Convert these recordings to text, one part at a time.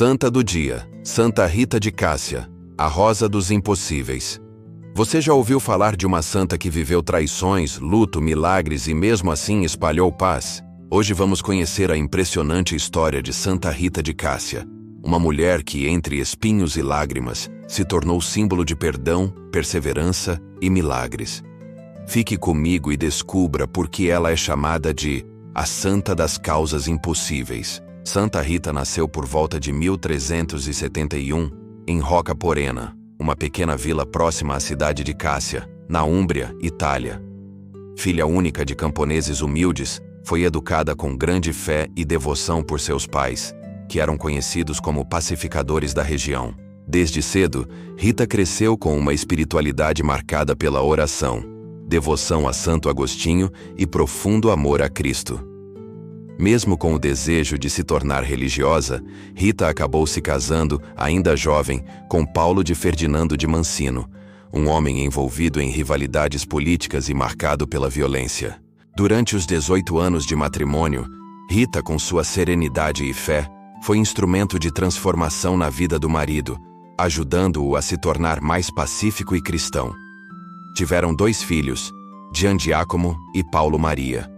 Santa do dia, Santa Rita de Cássia, a rosa dos impossíveis. Você já ouviu falar de uma santa que viveu traições, luto, milagres e mesmo assim espalhou paz? Hoje vamos conhecer a impressionante história de Santa Rita de Cássia, uma mulher que, entre espinhos e lágrimas, se tornou símbolo de perdão, perseverança e milagres. Fique comigo e descubra por que ela é chamada de a Santa das Causas Impossíveis. Santa Rita nasceu por volta de 1371, em Rocca Porena, uma pequena vila próxima à cidade de Cássia, na Úmbria, Itália. Filha única de camponeses humildes, foi educada com grande fé e devoção por seus pais, que eram conhecidos como pacificadores da região. Desde cedo, Rita cresceu com uma espiritualidade marcada pela oração, devoção a Santo Agostinho e profundo amor a Cristo. Mesmo com o desejo de se tornar religiosa, Rita acabou se casando, ainda jovem, com Paulo de Ferdinando de Mancino, um homem envolvido em rivalidades políticas e marcado pela violência. Durante os 18 anos de matrimônio, Rita, com sua serenidade e fé, foi instrumento de transformação na vida do marido, ajudando-o a se tornar mais pacífico e cristão. Tiveram 2 filhos, Giangiacomo e Paulo Maria.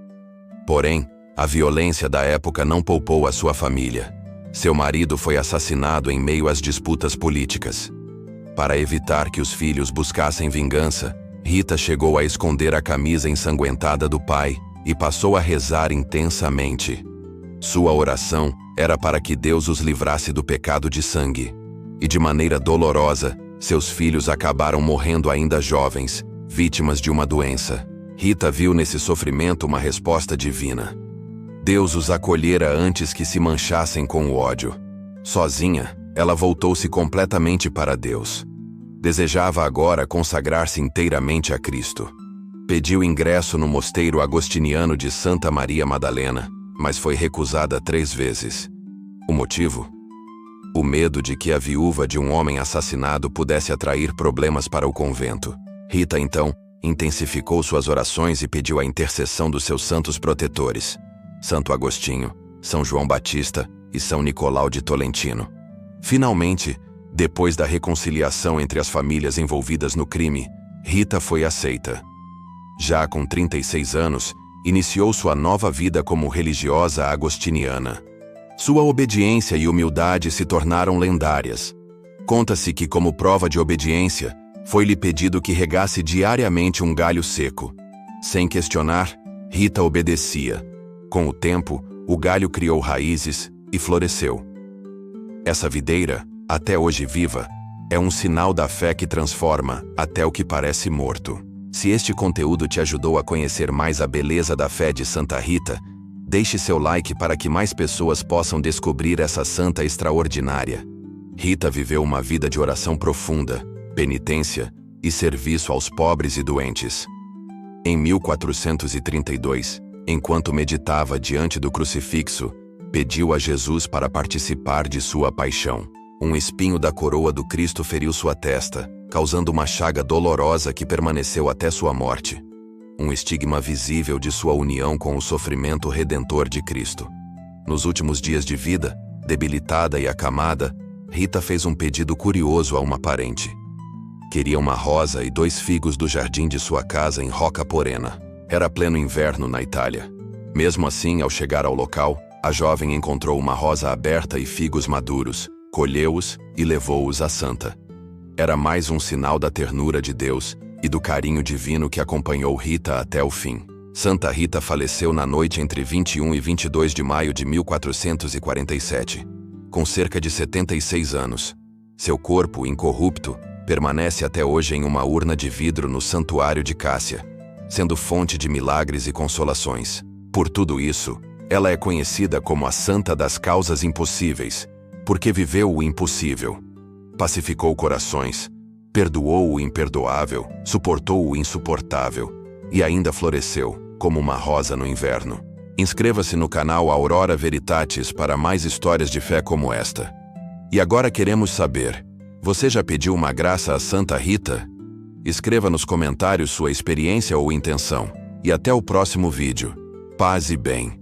Porém, a violência da época não poupou a sua família. Seu marido foi assassinado em meio às disputas políticas. Para evitar que os filhos buscassem vingança, Rita chegou a esconder a camisa ensanguentada do pai e passou a rezar intensamente. Sua oração era para que Deus os livrasse do pecado de sangue. E de maneira dolorosa, seus filhos acabaram morrendo ainda jovens, vítimas de uma doença. Rita viu nesse sofrimento uma resposta divina. Deus os acolhera antes que se manchassem com o ódio. Sozinha, ela voltou-se completamente para Deus. Desejava agora consagrar-se inteiramente a Cristo. Pediu ingresso no mosteiro agostiniano de Santa Maria Madalena, mas foi recusada 3 vezes. O motivo? O medo de que a viúva de um homem assassinado pudesse atrair problemas para o convento. Rita, então, intensificou suas orações e pediu a intercessão dos seus santos protetores, Santo Agostinho, São João Batista e São Nicolau de Tolentino. Finalmente, depois da reconciliação entre as famílias envolvidas no crime, Rita foi aceita. Já com 36 anos, iniciou sua nova vida como religiosa agostiniana. Sua obediência e humildade se tornaram lendárias. Conta-se que, como prova de obediência, foi-lhe pedido que regasse diariamente um galho seco. Sem questionar, Rita obedecia. Com o tempo, o galho criou raízes e floresceu. Essa videira, até hoje viva, é um sinal da fé que transforma até o que parece morto. Se este conteúdo te ajudou a conhecer mais a beleza da fé de Santa Rita, deixe seu like para que mais pessoas possam descobrir essa santa extraordinária. Rita viveu uma vida de oração profunda, penitência e serviço aos pobres e doentes. Em 1432, enquanto meditava diante do crucifixo, pediu a Jesus para participar de sua paixão. Um espinho da coroa do Cristo feriu sua testa, causando uma chaga dolorosa que permaneceu até sua morte. Um estigma visível de sua união com o sofrimento redentor de Cristo. Nos últimos dias de vida, debilitada e acamada, Rita fez um pedido curioso a uma parente. Queria uma rosa e 2 figos do jardim de sua casa em Rocca Porena. Era pleno inverno na Itália. Mesmo assim, ao chegar ao local, a jovem encontrou uma rosa aberta e figos maduros, colheu-os e levou-os à santa. Era mais um sinal da ternura de Deus e do carinho divino que acompanhou Rita até o fim. Santa Rita faleceu na noite entre 21 e 22 de maio de 1447, com cerca de 76 anos. Seu corpo, incorrupto, permanece até hoje em uma urna de vidro no Santuário de Cássia, sendo fonte de milagres e consolações. Por tudo isso, ela é conhecida como a Santa das Causas Impossíveis, porque viveu o impossível, pacificou corações, perdoou o imperdoável, suportou o insuportável e ainda floresceu, como uma rosa no inverno. Inscreva-se no canal Aurora Veritatis para mais histórias de fé como esta. E agora queremos saber, você já pediu uma graça a Santa Rita? Escreva nos comentários sua experiência ou intenção. E até o próximo vídeo. Paz e bem.